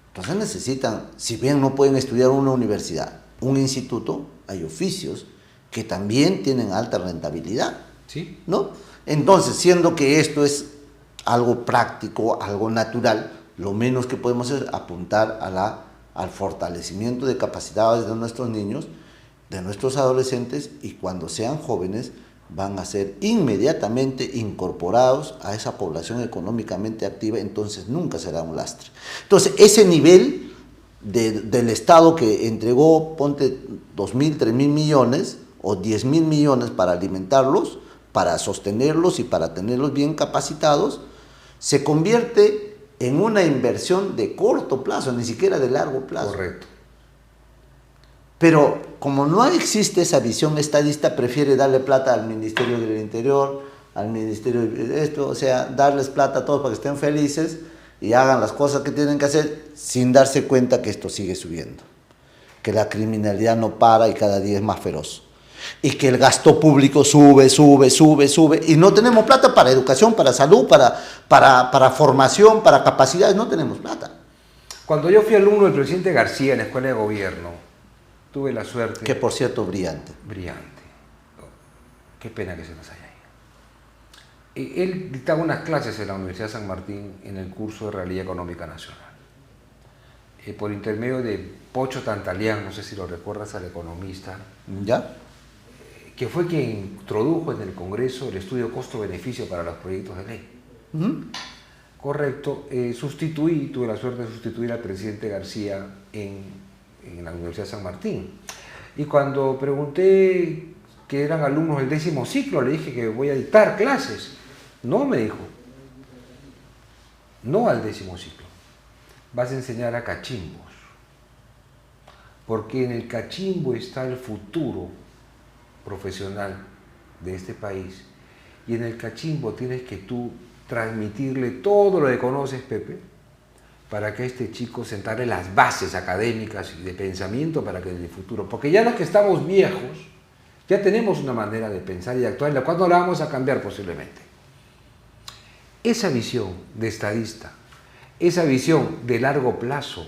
Entonces necesitan, si bien no pueden estudiar en una universidad, un instituto, hay oficios que también tienen alta rentabilidad. ¿Sí? ¿No? Entonces, siendo que esto es algo práctico, algo natural, lo menos que podemos hacer es apuntar al fortalecimiento de capacidades de nuestros niños, de nuestros adolescentes, y cuando sean jóvenes van a ser inmediatamente incorporados a esa población económicamente activa, entonces nunca será un lastre. Entonces, ese nivel del Estado que entregó, ponte 2.000, 3.000 millones o 10.000 millones para alimentarlos, para sostenerlos y para tenerlos bien capacitados, se convierte en una inversión de corto plazo, ni siquiera de largo plazo. Correcto. Pero como no existe esa visión estadista, prefiere darle plata al Ministerio del Interior, al Ministerio de esto, o sea, darles plata a todos para que estén felices y hagan las cosas que tienen que hacer sin darse cuenta que esto sigue subiendo, que la criminalidad no para y cada día es más feroz, y que el gasto público sube, y no tenemos plata para educación, para salud, para formación, para capacidades, no tenemos plata. Cuando yo fui alumno del presidente García en la Escuela de Gobierno, tuve la suerte... Que por cierto, brillante. Brillante. Qué pena que se nos haya ido. Él dictaba unas clases en la Universidad de San Martín en el curso de Realidad Económica Nacional. Por intermedio de Pocho Tantalián, no sé si lo recuerdas, al economista, ¿Ya? Que fue quien introdujo en el Congreso el estudio costo-beneficio para los proyectos de ley. Correcto. Tuve la suerte de sustituir al presidente García en la Universidad de San Martín. Y cuando pregunté que eran alumnos del 10º ciclo, le dije que voy a dictar clases. No, me dijo. No al 10º ciclo. Vas a enseñar a cachimbos. Porque en el cachimbo está el futuro profesional de este país. Y en el cachimbo tienes que tú transmitirle todo lo que conoces, Pepe, para que este chico sentarle las bases académicas y de pensamiento para que en el futuro, porque ya los que estamos viejos, ya tenemos una manera de pensar y de actuar, en la cual no la vamos a cambiar posiblemente. Esa visión de estadista, esa visión de largo plazo,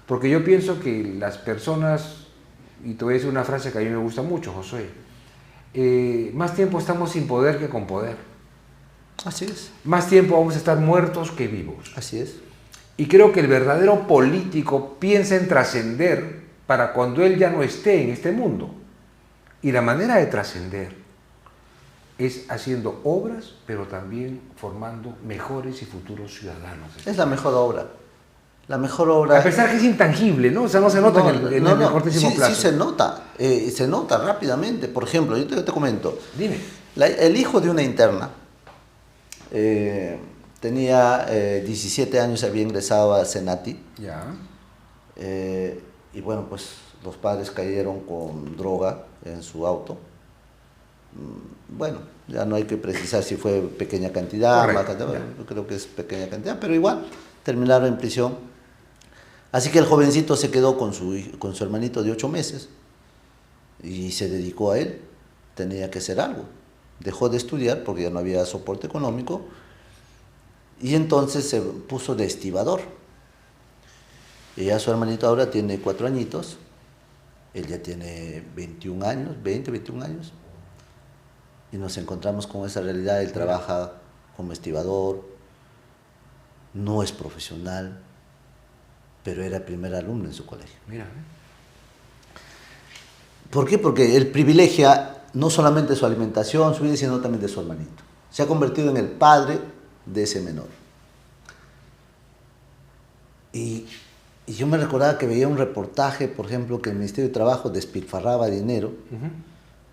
porque yo pienso que las personas, y te voy a decir una frase que a mí me gusta mucho, Josué, más tiempo estamos sin poder que con poder. Así es. Más tiempo vamos a estar muertos que vivos. Así es. Y creo que el verdadero político piensa en trascender para cuando él ya no esté en este mundo. Y la manera de trascender es haciendo obras, pero también formando mejores y futuros ciudadanos. Es la mejor obra. La mejor obra... A pesar que es intangible, ¿no? O sea, no se nota en el cortísimo plazo. Sí se nota rápidamente. Por ejemplo, yo te comento. Dime. El hijo de una interna tenía 17 años, había ingresado a Senati. Ya. Y bueno, pues los padres cayeron con droga en su auto. Bueno, ya no hay que precisar si fue pequeña cantidad, yo creo que es pequeña cantidad, pero igual terminaron en prisión. Así que el jovencito se quedó con su hermanito de 8 meses y se dedicó a él. Tenía que hacer algo. Dejó de estudiar porque ya no había soporte económico y entonces se puso de estibador. Y ya su hermanito ahora tiene 4 añitos, él ya tiene 21 años, 21 años, y nos encontramos con esa realidad. Él trabaja como estibador, no es profesional, pero era primer alumno en su colegio. Mira. ¿Por qué? Porque él privilegia no solamente su alimentación, su vida, sino también de su hermanito. Se ha convertido en el padre de ese menor. Y yo me recordaba que veía un reportaje, por ejemplo, que el Ministerio de Trabajo despilfarraba dinero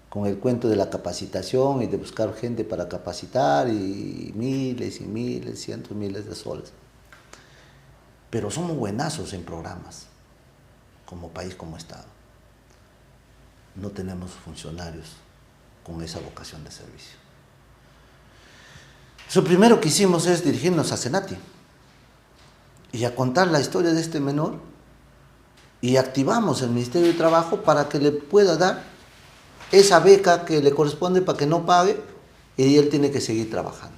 con el cuento de la capacitación y de buscar gente para capacitar y miles, cientos, miles de soles. Pero somos buenazos en programas, como país, como Estado. No tenemos funcionarios con esa vocación de servicio. Lo primero que hicimos es dirigirnos a Senati y a contar la historia de este menor, y activamos el Ministerio de Trabajo para que le pueda dar esa beca que le corresponde para que no pague, y él tiene que seguir trabajando.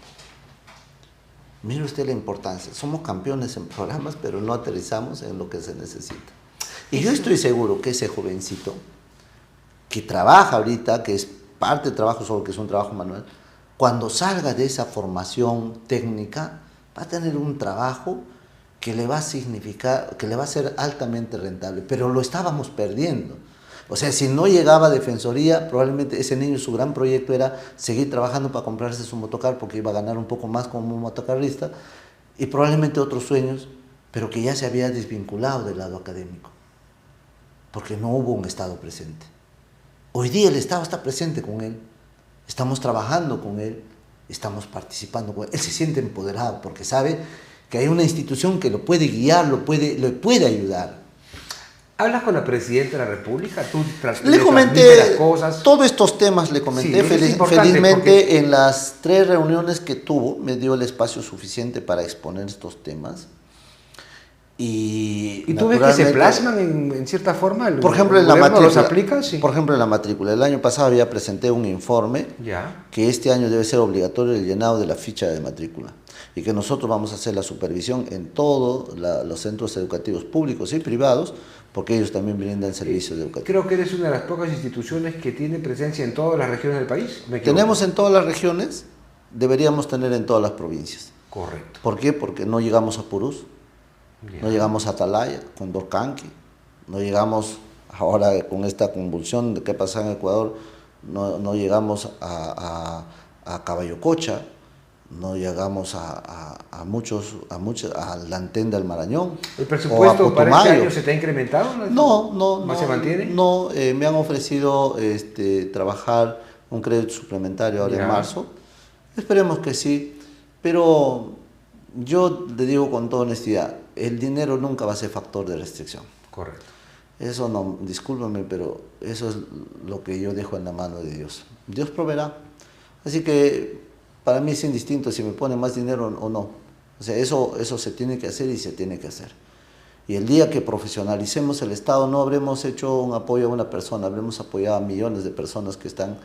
Mire usted la importancia. Somos campeones en programas, pero no aterrizamos en lo que se necesita. Y yo estoy seguro que ese jovencito que trabaja ahorita, que es parte del trabajo, solo que es un trabajo manual, cuando salga de esa formación técnica, va a tener un trabajo que le va a significar, que le va a ser altamente rentable, pero lo estábamos perdiendo. O sea, si no llegaba a Defensoría, probablemente ese niño, su gran proyecto era seguir trabajando para comprarse su motocar, porque iba a ganar un poco más como un motocarrista, y probablemente otros sueños, pero que ya se había desvinculado del lado académico, porque no hubo un Estado presente. Hoy día el Estado está presente con él, estamos trabajando con él, estamos participando con él. Él se siente empoderado porque sabe que hay una institución que lo puede guiar, le puede ayudar. ¿Hablas con la Presidenta de la República? ¿Tú le comenté las cosas? Todos estos temas, le comenté. Sí, felizmente porque... en las 3 reuniones que tuvo me dio el espacio suficiente para exponer estos temas. ¿Y tú ves que se plasman en cierta forma? Por ejemplo, en la matrícula los matrícula. aplica? Sí. Por ejemplo, en la matrícula. El año pasado ya presenté un informe que este año debe ser obligatorio el llenado de la ficha de matrícula y que nosotros vamos a hacer la supervisión en todos los centros educativos públicos y privados, porque ellos también brindan servicios educativos. Creo que eres una de las pocas instituciones que tiene presencia en todas las regiones del país. Tenemos en todas las regiones, deberíamos tener en todas las provincias. Correcto. ¿Por qué? Porque no llegamos a Purús. No llegamos a Atalaya, con Dorcanqui, no llegamos ahora con esta convulsión de qué pasa en Ecuador, no llegamos a Caballococha, no llegamos a la Antén del Marañón. ¿El presupuesto para este año se te ha incrementado? No. ¿Se mantiene? No, me han ofrecido trabajar un crédito suplementario ahora en marzo. Esperemos que sí, pero yo le digo con toda honestidad, el dinero nunca va a ser factor de restricción. Correcto. Eso no, discúlpame, pero eso es lo que yo dejo en la mano de Dios. Dios proveerá. Así que para mí es indistinto si me pone más dinero o no. O sea, eso se tiene que hacer y se tiene que hacer. Y el día que profesionalicemos el Estado no habremos hecho un apoyo a una persona, habremos apoyado a millones de personas que están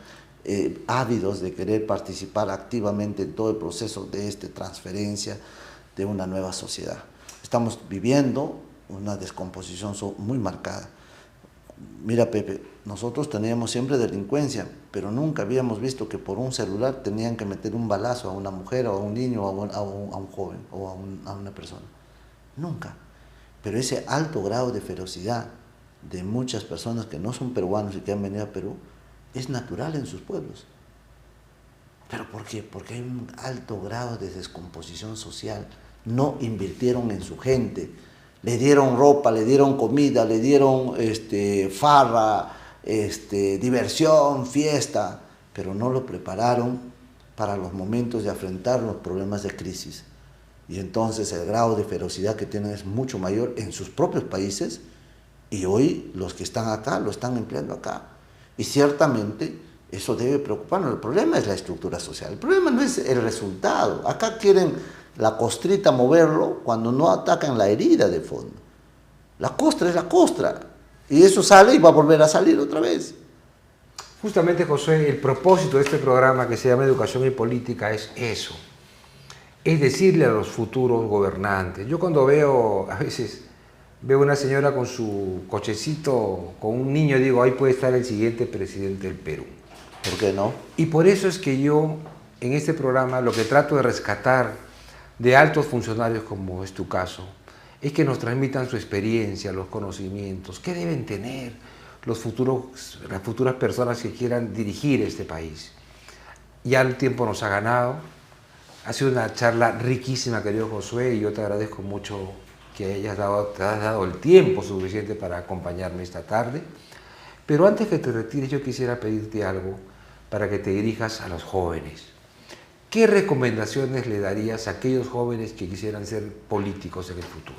ávidos de querer participar activamente en todo el proceso de transferencia de una nueva sociedad. Estamos viviendo una descomposición muy marcada. Mira, Pepe, nosotros teníamos siempre delincuencia, pero nunca habíamos visto que por un celular tenían que meter un balazo a una mujer o a un niño o a un joven o a una persona. Nunca. Pero ese alto grado de ferocidad de muchas personas que no son peruanos y que han venido a Perú es natural en sus pueblos. ¿Pero por qué? Porque hay un alto grado de descomposición social. No invirtieron en su gente, le dieron ropa, le dieron comida, le dieron farra, diversión, fiesta, pero no lo prepararon para los momentos de afrontar los problemas de crisis. Y entonces el grado de ferocidad que tienen es mucho mayor en sus propios países y hoy los que están acá lo están empleando acá. Y ciertamente eso debe preocuparnos. El problema es la estructura social, el problema no es el resultado. Acá quieren la costrita moverlo cuando no atacan la herida de fondo. La costra es la costra y eso sale y va a volver a salir otra vez. Justamente, José, el propósito de este programa que se llama Educación y Política es eso. Es decirle a los futuros gobernantes. Yo cuando a veces veo una señora con su cochecito, con un niño, digo, ahí puede estar el siguiente presidente del Perú. ¿Por qué no? Y por eso es que yo, en este programa, lo que trato de rescatar de altos funcionarios, como es tu caso, es que nos transmitan su experiencia, los conocimientos, qué deben tener las futuras personas que quieran dirigir este país. Ya el tiempo nos ha ganado, ha sido una charla riquísima, querido Josué, y yo te agradezco mucho que te has dado el tiempo suficiente para acompañarme esta tarde. Pero antes que te retires, yo quisiera pedirte algo para que te dirijas a los jóvenes. ¿Qué recomendaciones le darías a aquellos jóvenes que quisieran ser políticos en el futuro?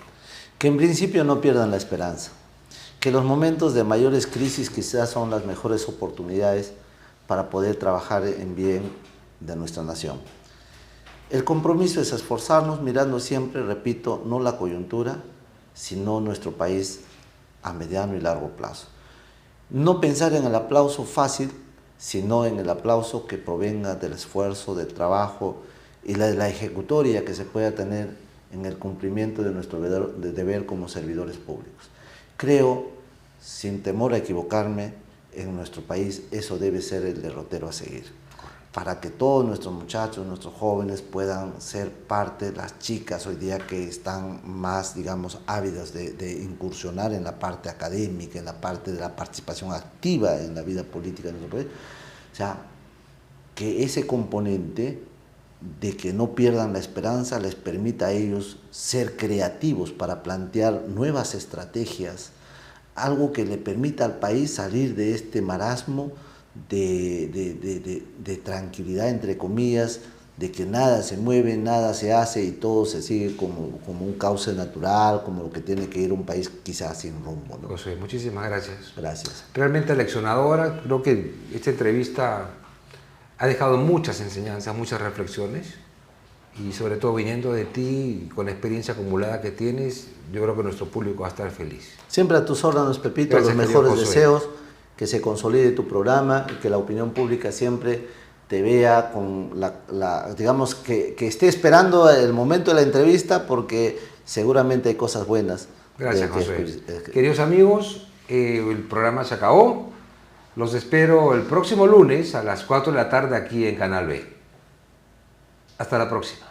Que en principio no pierdan la esperanza, que los momentos de mayores crisis quizás son las mejores oportunidades para poder trabajar en bien de nuestra nación. El compromiso es esforzarnos mirando siempre, repito, no la coyuntura, sino nuestro país a mediano y largo plazo. No pensar en el aplauso fácil, sino en el aplauso que provenga del esfuerzo, del trabajo y de la ejecutoria que se pueda tener en el cumplimiento de nuestro deber como servidores públicos. Creo, sin temor a equivocarme, en nuestro país eso debe ser el derrotero a seguir, para que todos nuestros muchachos, nuestros jóvenes puedan ser parte, las chicas hoy día que están más, digamos, ávidas de incursionar en la parte académica, en la parte de la participación activa en la vida política de nuestro país. O sea, que ese componente de que no pierdan la esperanza les permita a ellos ser creativos para plantear nuevas estrategias, algo que le permita al país salir de este marasmo de tranquilidad, entre comillas, de que nada se mueve, nada se hace y todo se sigue como un cauce natural, como lo que tiene que ir un país quizás sin rumbo, ¿no? José, muchísimas gracias. Gracias. Realmente leccionadora. Creo que esta entrevista ha dejado muchas enseñanzas, muchas reflexiones y sobre todo viniendo de ti, con la experiencia acumulada que tienes, yo creo que nuestro público va a estar feliz. Siempre a tus órdenes, Pepito, Gracias, los querido mejores Josué. deseos, que se consolide tu programa y que la opinión pública siempre te vea con digamos, que esté esperando el momento de la entrevista, porque seguramente hay cosas buenas. Gracias, Josué. Queridos amigos, el programa se acabó. Los espero el próximo lunes a las 4 de la tarde aquí en Canal B. Hasta la próxima.